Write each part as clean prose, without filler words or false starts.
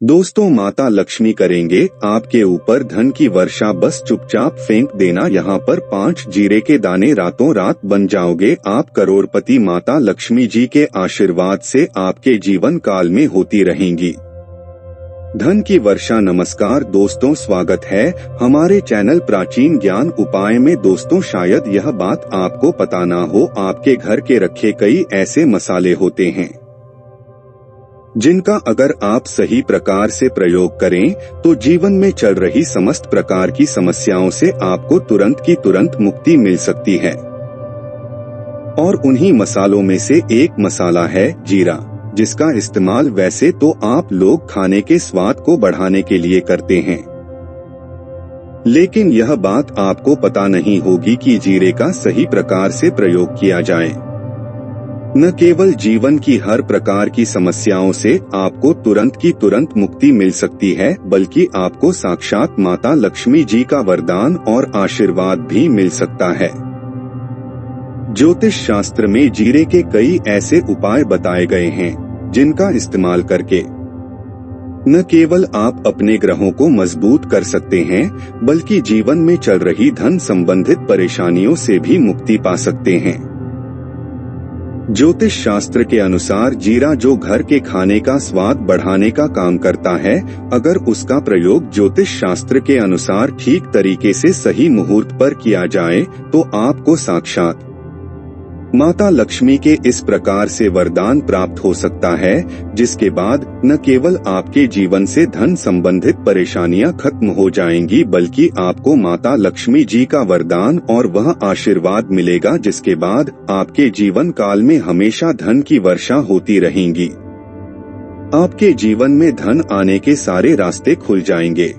दोस्तों, माता लक्ष्मी करेंगे आपके ऊपर धन की वर्षा। बस चुपचाप फेंक देना यहाँ पर 5 जीरे के दाने, रातों रात बन जाओगे आप करोड़पति। माता लक्ष्मी जी के आशीर्वाद से आपके जीवन काल में होती रहेंगी धन की वर्षा। नमस्कार दोस्तों, स्वागत है हमारे चैनल प्राचीन ज्ञान उपाय में। दोस्तों, शायद यह बात आपको पता ना हो, आपके घर के रखे कई ऐसे मसाले होते हैं जिनका अगर आप सही प्रकार से प्रयोग करें तो जीवन में चल रही समस्त प्रकार की समस्याओं से आपको तुरंत की तुरंत मुक्ति मिल सकती है। और उन्हीं मसालों में से एक मसाला है जीरा, जिसका इस्तेमाल वैसे तो आप लोग खाने के स्वाद को बढ़ाने के लिए करते हैं, लेकिन यह बात आपको पता नहीं होगी कि जीरे का सही प्रकार से प्रयोग किया जाए। न केवल जीवन की हर प्रकार की समस्याओं से आपको तुरंत की तुरंत मुक्ति मिल सकती है, बल्कि आपको साक्षात माता लक्ष्मी जी का वरदान और आशीर्वाद भी मिल सकता है। ज्योतिष शास्त्र में जीरे के कई ऐसे उपाय बताए गए हैं जिनका इस्तेमाल करके न केवल आप अपने ग्रहों को मजबूत कर सकते हैं, बल्कि जीवन में चल रही धन संबंधित परेशानियों से भी मुक्ति पा सकते हैं। ज्योतिष शास्त्र के अनुसार जीरा जो घर के खाने का स्वाद बढ़ाने का काम करता है, अगर उसका प्रयोग ज्योतिष शास्त्र के अनुसार ठीक तरीके से सही मुहूर्त पर किया जाए तो आपको साक्षात माता लक्ष्मी के इस प्रकार से वरदान प्राप्त हो सकता है, जिसके बाद न केवल आपके जीवन से धन संबंधित परेशानियां खत्म हो जाएंगी, बल्कि आपको माता लक्ष्मी जी का वरदान और वह आशीर्वाद मिलेगा, जिसके बाद आपके जीवन काल में हमेशा धन की वर्षा होती रहेंगी। आपके जीवन में धन आने के सारे रास्ते खुल जाएंगे।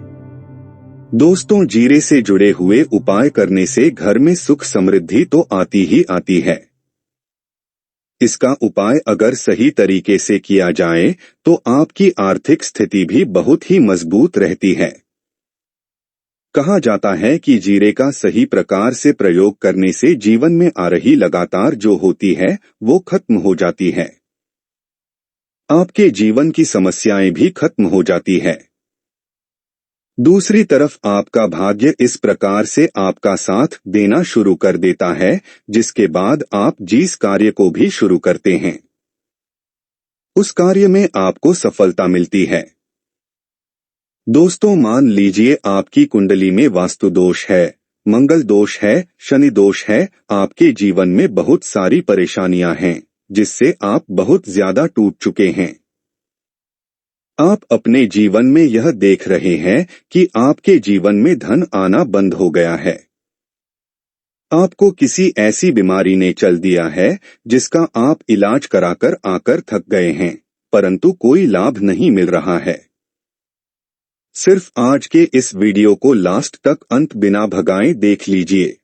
दोस्तों, जीरे से जुड़े हुए उपाय करने से घर में सुख समृद्धि तो आती ही आती है। इसका उपाय अगर सही तरीके से किया जाए तो आपकी आर्थिक स्थिति भी बहुत ही मजबूत रहती है। कहा जाता है कि जीरे का सही प्रकार से प्रयोग करने से जीवन में आ रही लगातार जो होती है वो खत्म हो जाती है। आपके जीवन की समस्याएं भी खत्म हो जाती है। दूसरी तरफ आपका भाग्य इस प्रकार से आपका साथ देना शुरू कर देता है, जिसके बाद आप जिस कार्य को भी शुरू करते हैं उस कार्य में आपको सफलता मिलती है। दोस्तों, मान लीजिए आपकी कुंडली में वास्तु दोष है, मंगल दोष है, शनि दोष है, आपके जीवन में बहुत सारी परेशानियां हैं जिससे आप बहुत ज्यादा टूट चुके हैं। आप अपने जीवन में यह देख रहे हैं कि आपके जीवन में धन आना बंद हो गया है। आपको किसी ऐसी बीमारी ने चल दिया है जिसका आप इलाज कराकर आकर थक गए हैं, परंतु कोई लाभ नहीं मिल रहा है। सिर्फ आज के इस वीडियो को लास्ट तक अंत बिना भगाए देख लीजिए।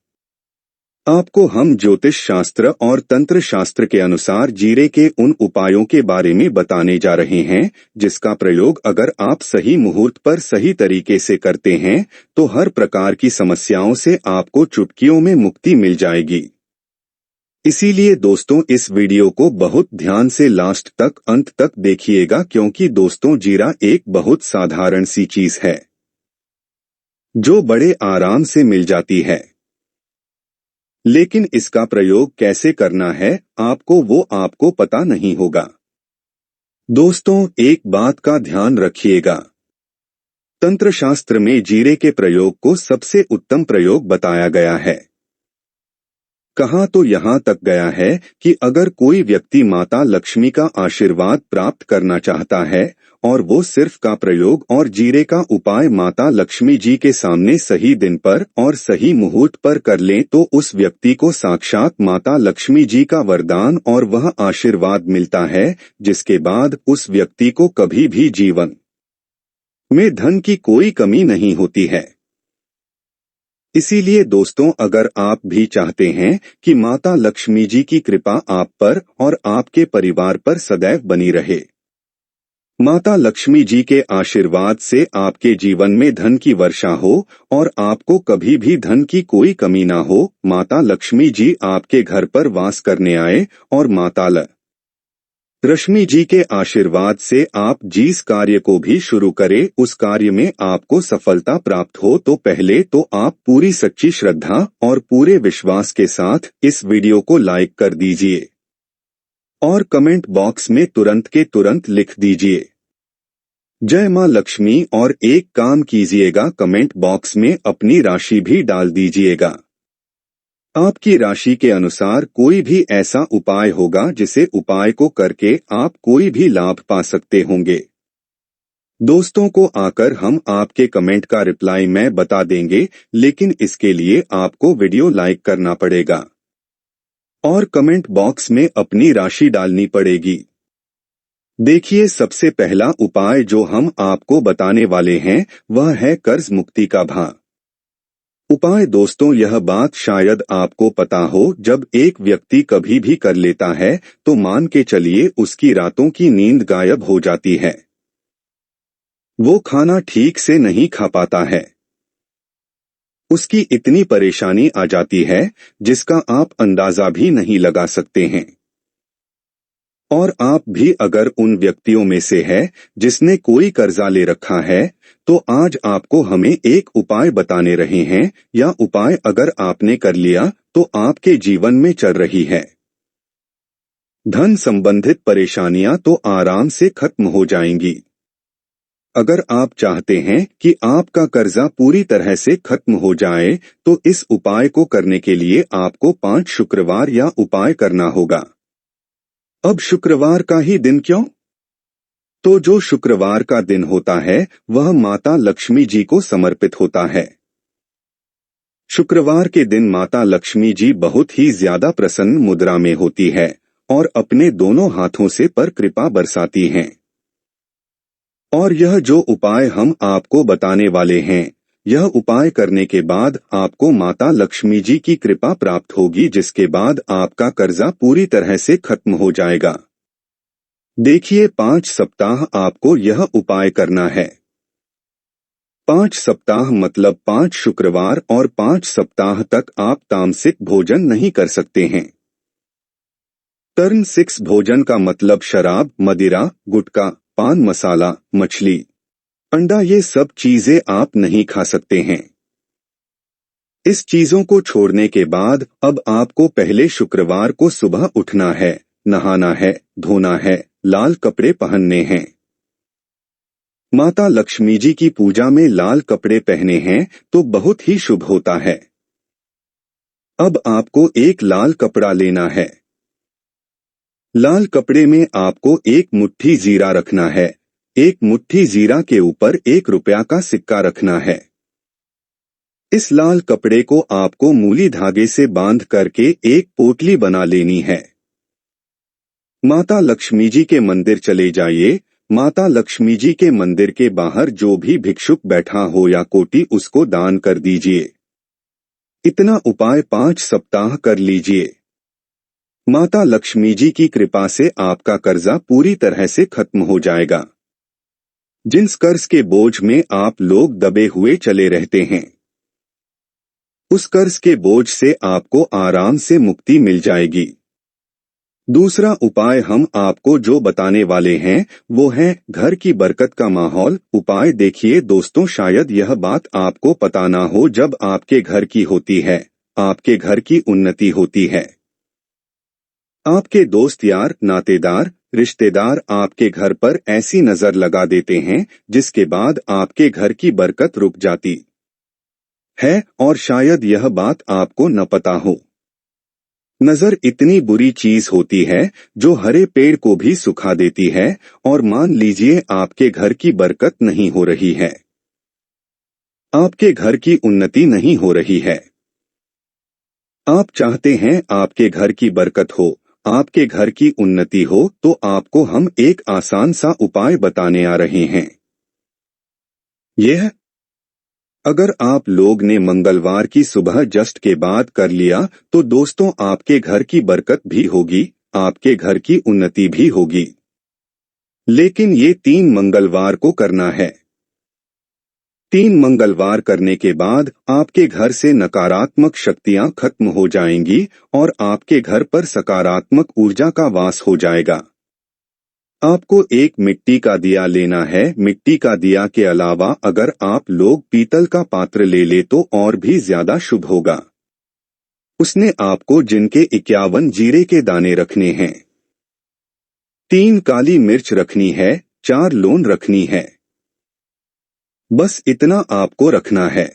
आपको हम ज्योतिष शास्त्र और तंत्र शास्त्र के अनुसार जीरे के उन उपायों के बारे में बताने जा रहे हैं जिसका प्रयोग अगर आप सही मुहूर्त पर सही तरीके से करते हैं तो हर प्रकार की समस्याओं से आपको चुटकियों में मुक्ति मिल जाएगी। इसीलिए दोस्तों, इस वीडियो को बहुत ध्यान से लास्ट तक अंत तक देखिएगा, क्योंकि दोस्तों, जीरा एक बहुत साधारण सी चीज है जो बड़े आराम से मिल जाती है, लेकिन इसका प्रयोग कैसे करना है आपको पता नहीं होगा। दोस्तों, एक बात का ध्यान रखिएगा, तंत्र शास्त्र में जीरे के प्रयोग को सबसे उत्तम प्रयोग बताया गया है। कहा तो यहाँ तक गया है कि अगर कोई व्यक्ति माता लक्ष्मी का आशीर्वाद प्राप्त करना चाहता है और वो सिर्फ का प्रयोग और जीरे का उपाय माता लक्ष्मी जी के सामने सही दिन पर और सही मुहूर्त पर कर लें तो उस व्यक्ति को साक्षात माता लक्ष्मी जी का वरदान और वह आशीर्वाद मिलता है, जिसके बाद उस व्यक्ति को कभी भी जीवन में धन की कोई कमी नहीं होती है। इसीलिए दोस्तों, अगर आप भी चाहते हैं कि माता लक्ष्मी जी की कृपा आप पर और आपके परिवार पर सदैव बनी रहे, माता लक्ष्मी जी के आशीर्वाद से आपके जीवन में धन की वर्षा हो और आपको कभी भी धन की कोई कमी ना हो, माता लक्ष्मी जी आपके घर पर वास करने आए और माता रश्मि जी के आशीर्वाद से आप जिस कार्य को भी शुरू करें उस कार्य में आपको सफलता प्राप्त हो, तो पहले तो आप पूरी सच्ची श्रद्धा और पूरे विश्वास के साथ इस वीडियो को लाइक कर दीजिए और कमेंट बॉक्स में तुरंत के तुरंत लिख दीजिए जय मां लक्ष्मी, और एक काम कीजिएगा, कमेंट बॉक्स में अपनी राशि भी डाल दीजिएगा। आपकी राशि के अनुसार कोई भी ऐसा उपाय होगा जिसे उपाय को करके आप कोई भी लाभ पा सकते होंगे। दोस्तों को आकर हम आपके कमेंट का रिप्लाई मैं बता देंगे, लेकिन इसके लिए आपको वीडियो लाइक करना पड़ेगा और कमेंट बॉक्स में अपनी राशि डालनी पड़ेगी। देखिए, सबसे पहला उपाय जो हम आपको बताने वाले हैं वह है कर्ज मुक्ति का भा उपाय। दोस्तों, यह बात शायद आपको पता हो, जब एक व्यक्ति कभी भी कर लेता है तो मान के चलिए उसकी रातों की नींद गायब हो जाती है, वो खाना ठीक से नहीं खा पाता है, उसकी इतनी परेशानी आ जाती है जिसका आप अंदाजा भी नहीं लगा सकते हैं। और आप भी अगर उन व्यक्तियों में से है जिसने कोई कर्जा ले रखा है, तो आज आपको हमें एक उपाय बताने रहे हैं, या उपाय अगर आपने कर लिया तो आपके जीवन में चल रही है धन संबंधित परेशानियां तो आराम से खत्म हो जाएंगी। अगर आप चाहते हैं कि आपका कर्जा पूरी तरह से खत्म हो जाए, तो इस उपाय को करने के लिए आपको 5 शुक्रवार या उपाय करना होगा। अब शुक्रवार का ही दिन क्यों? तो जो शुक्रवार का दिन होता है वह माता लक्ष्मी जी को समर्पित होता है। शुक्रवार के दिन माता लक्ष्मी जी बहुत ही ज्यादा प्रसन्न मुद्रा में होती है और अपने दोनों हाथों से पर कृपा बरसाती हैं। और यह जो उपाय हम आपको बताने वाले हैं, यह उपाय करने के बाद आपको माता लक्ष्मी जी की कृपा प्राप्त होगी, जिसके बाद आपका कर्जा पूरी तरह से खत्म हो जाएगा। देखिए, 5 सप्ताह आपको यह उपाय करना है। 5 सप्ताह मतलब 5 शुक्रवार, और 5 सप्ताह तक आप तामसिक भोजन नहीं कर सकते हैं। टर्न 6 भोजन का मतलब शराब, मदिरा, गुटखा, पान मसाला, मछली, अंडा, ये सब चीजें आप नहीं खा सकते हैं। इस चीजों को छोड़ने के बाद अब आपको पहले शुक्रवार को सुबह उठना है, नहाना है, धोना है, लाल कपड़े पहनने हैं। माता लक्ष्मी जी की पूजा में लाल कपड़े पहने हैं तो बहुत ही शुभ होता है। अब आपको एक लाल कपड़ा लेना है। लाल कपड़े में आपको एक मुट्ठी जीरा रखना है। एक मुट्ठी जीरा के ऊपर 1 रुपया का सिक्का रखना है। इस लाल कपड़े को आपको मूली धागे से बांध करके एक पोटली बना लेनी है। माता लक्ष्मी जी के मंदिर चले जाइए। माता लक्ष्मी जी के मंदिर के बाहर जो भी भिक्षुक बैठा हो या कोटी, उसको दान कर दीजिए। इतना उपाय 5 सप्ताह कर लीजिए। माता लक्ष्मी जी की कृपा से आपका कर्जा पूरी तरह से खत्म हो जाएगा। जिस कर्ज के बोझ में आप लोग दबे हुए चले रहते हैं, उस कर्ज के बोझ से आपको आराम से मुक्ति मिल जाएगी। दूसरा उपाय हम आपको जो बताने वाले हैं वो है घर की बरकत का माहौल उपाय। देखिए दोस्तों, शायद यह बात आपको पता ना हो, जब आपके घर की होती है, आपके घर की उन्नति होती है, आपके दोस्त यार नातेदार रिश्तेदार आपके घर पर ऐसी नजर लगा देते हैं जिसके बाद आपके घर की बरकत रुक जाती है, और शायद यह बात आपको न पता हो। नजर इतनी बुरी चीज होती है जो हरे पेड़ को भी सुखा देती है, और मान लीजिए आपके घर की बरकत नहीं हो रही है, आपके घर की उन्नति नहीं हो रही है। आप चाहते हैं आपके घर की बरकत हो, आपके घर की उन्नति हो, तो आपको हम एक आसान सा उपाय बताने आ रहे हैं। यह अगर आप लोग ने मंगलवार की सुबह जस्ट के बाद कर लिया तो दोस्तों आपके घर की बरकत भी होगी, आपके घर की उन्नति भी होगी। लेकिन ये 3 मंगलवार को करना है। 3 मंगलवार करने के बाद आपके घर से नकारात्मक शक्तियां खत्म हो जाएंगी और आपके घर पर सकारात्मक ऊर्जा का वास हो जाएगा। आपको एक मिट्टी का दिया लेना है। मिट्टी का दिया के अलावा अगर आप लोग पीतल का पात्र ले तो और भी ज्यादा शुभ होगा। उसने आपको जिनके 51 जीरे के दाने रखने हैं, 3 काली मिर्च रखनी है, 4 लौंग रखनी है। बस इतना आपको रखना है।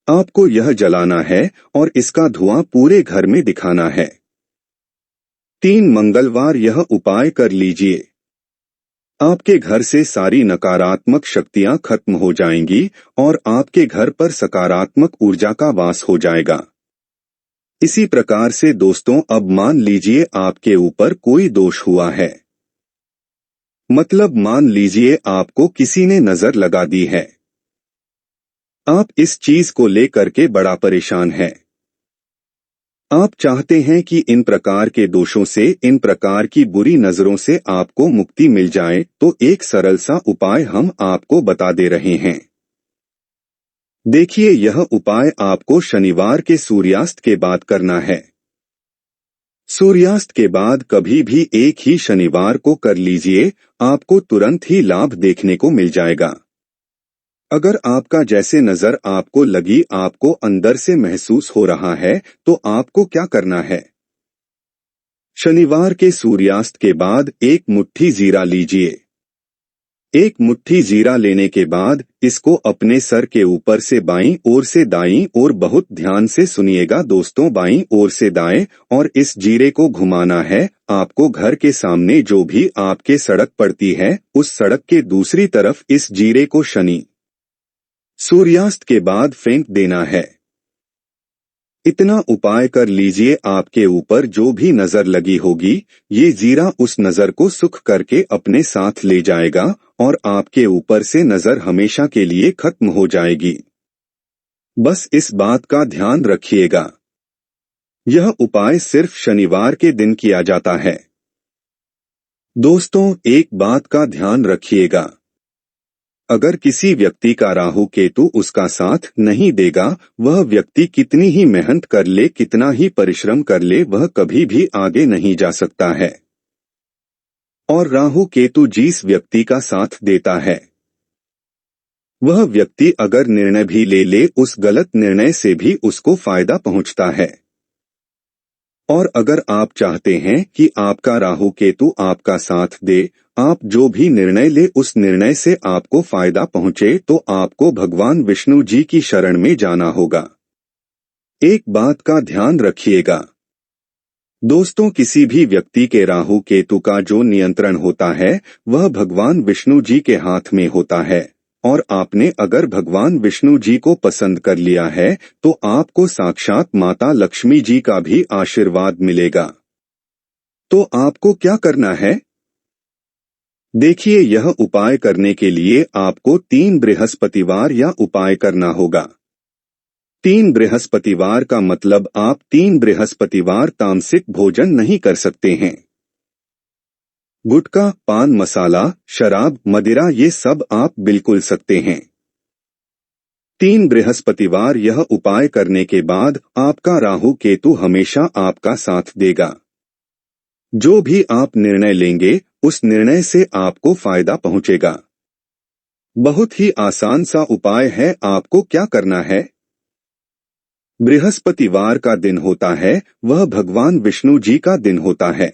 आपको यह जलाना है और इसका धुआं पूरे घर में दिखाना है। 3 मंगलवार यह उपाय कर लीजिए। आपके घर से सारी नकारात्मक शक्तियां खत्म हो जाएंगी और आपके घर पर सकारात्मक ऊर्जा का वास हो जाएगा। इसी प्रकार से दोस्तों, अब मान लीजिए आपके ऊपर कोई दोष हुआ है। मतलब मान लीजिए आपको किसी ने नजर लगा दी है। आप इस चीज को लेकर के बड़ा परेशान हैं। आप चाहते हैं कि इन प्रकार के दोषों से, इन प्रकार की बुरी नजरों से आपको मुक्ति मिल जाए, तो एक सरल सा उपाय हम आपको बता दे रहे हैं। देखिए, यह उपाय आपको शनिवार के सूर्यास्त के बाद करना है। सूर्यास्त के बाद कभी भी एक ही शनिवार को कर लीजिए, आपको तुरंत ही लाभ देखने को मिल जाएगा। अगर आपका जैसे नजर आपको लगी, आपको अंदर से महसूस हो रहा है, तो आपको क्या करना है? शनिवार के सूर्यास्त के बाद 1 मुट्ठी जीरा लीजिए। 1 मुट्ठी जीरा लेने के बाद इसको अपने सर के ऊपर से बाईं ओर से दाईं ओर, बहुत ध्यान से सुनिएगा दोस्तों, बाईं ओर से दाएं, और इस जीरे को घुमाना है। आपको घर के सामने जो भी आपके सड़क पड़ती है, उस सड़क के दूसरी तरफ इस जीरे को शनि सूर्यास्त के बाद फेंक देना है। इतना उपाय कर लीजिए, आपके ऊपर जो भी नजर लगी होगी, ये जीरा उस नजर को सुख करके अपने साथ ले जाएगा और आपके ऊपर से नजर हमेशा के लिए खत्म हो जाएगी। बस इस बात का ध्यान रखिएगा। यह उपाय सिर्फ शनिवार के दिन किया जाता है। दोस्तों, एक बात का ध्यान रखिएगा, अगर किसी व्यक्ति का राहु केतु उसका साथ नहीं देगा, वह व्यक्ति कितनी ही मेहनत कर ले, कितना ही परिश्रम कर ले, वह कभी भी आगे नहीं जा सकता है। और राहु केतु जिस व्यक्ति का साथ देता है, वह व्यक्ति अगर निर्णय भी ले, उस गलत निर्णय से भी उसको फायदा पहुंचता है। और अगर आप चाहते हैं कि आपका राहु केतु आपका साथ दे, आप जो भी निर्णय ले उस निर्णय से आपको फायदा पहुंचे, तो आपको भगवान विष्णु जी की शरण में जाना होगा। एक बात का ध्यान रखिएगा दोस्तों, किसी भी व्यक्ति के राहु केतु का जो नियंत्रण होता है, वह भगवान विष्णु जी के हाथ में होता है। और आपने अगर भगवान विष्णु जी को पसंद कर लिया है, तो आपको साक्षात माता लक्ष्मी जी का भी आशीर्वाद मिलेगा। तो आपको क्या करना है? देखिए, यह उपाय करने के लिए आपको 3 बृहस्पतिवार या उपाय करना होगा। 3 बृहस्पतिवार का मतलब आप 3 बृहस्पतिवार तामसिक भोजन नहीं कर सकते हैं। गुटखा, पान मसाला, शराब, मदिरा, ये सब आप बिल्कुल सकते हैं। 3 बृहस्पतिवार यह उपाय करने के बाद आपका राहु केतु हमेशा आपका साथ देगा। जो भी आप निर्णय लेंगे, उस निर्णय से आपको फायदा पहुंचेगा। बहुत ही आसान सा उपाय है। आपको क्या करना है? बृहस्पतिवार का दिन होता है, वह भगवान विष्णु जी का दिन होता है।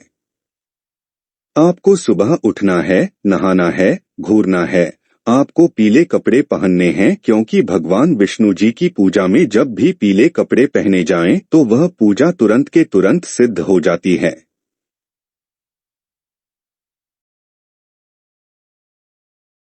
आपको सुबह उठना है, नहाना है, घूरना है। आपको पीले कपड़े पहनने हैं, क्योंकि भगवान विष्णु जी की पूजा में जब भी पीले कपड़े पहने जाएं, तो वह पूजा तुरंत के तुरंत सिद्ध हो जाती है।